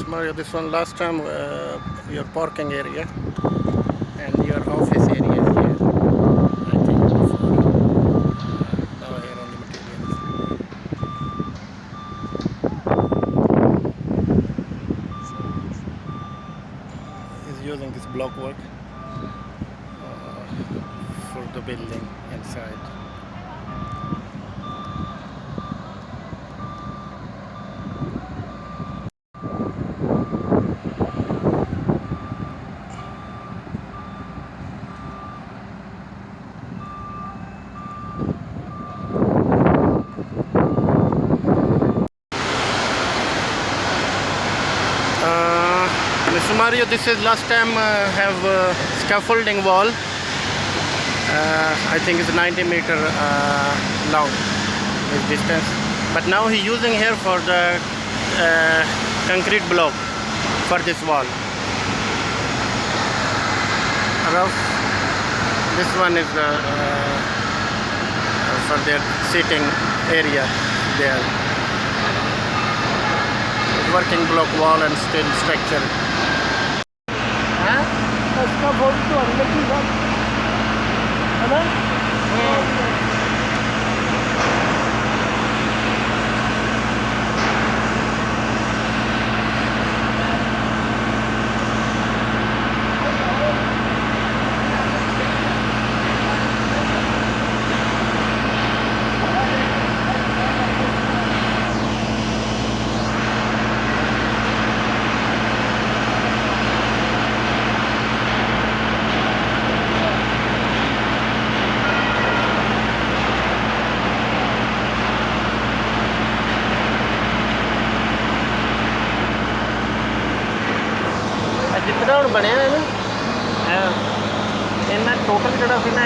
Mario, this one last time your parking area and your office area is here. I think before now here on the materials. He's using this block work for the building inside. Mr. Mario, this is last time have scaffolding wall. I think it's 90-meter long this distance. But now he's using here for the concrete block for this wall. Rough. This one is for their sitting area there. Working block wall and steel structure. इसका बोल तो अंदर की बात है ना जितना ਹੁਣ ਬਣਿਆ ਹੈ ਨਾ ਇਹਨਾਂ ਟੋਟਲ ਜਿਹੜਾ ਸੀ ਨਾ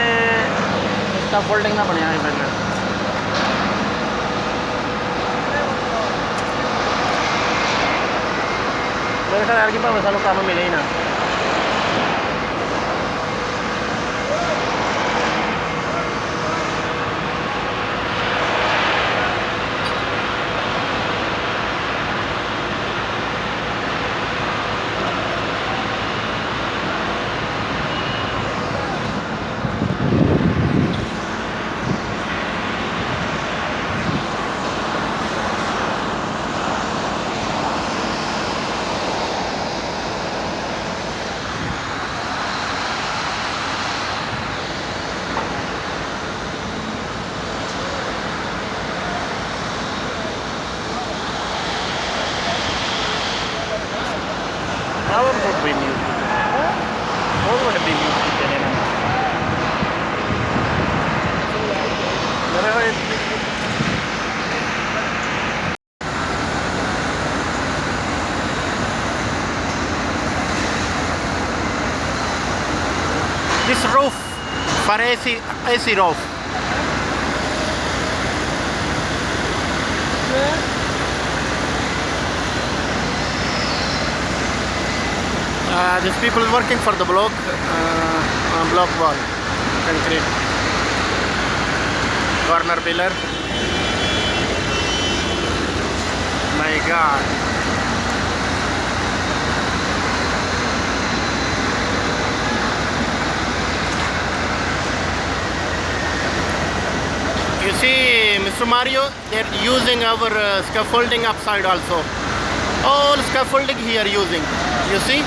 ਇਸਦਾ ਫੋਲਡਿੰਗ ਦਾ ਬਣਿਆ ਹੈ ਪਹਿਲਾਂ ਮੇਰੇ ਖਿਆਲ ਕਿ ਭਾਵੇਂ ਸਾਨੂੰ ਕੰਮ ਮਿਲੇ ਹੀ ਨਾ Power would be new. What would be new? This roof for AC roof. These people are working for the block wall, concrete, corner pillar. My God. You see, Mr. Mario, they're using our scaffolding upside also. All scaffolding here using. You see?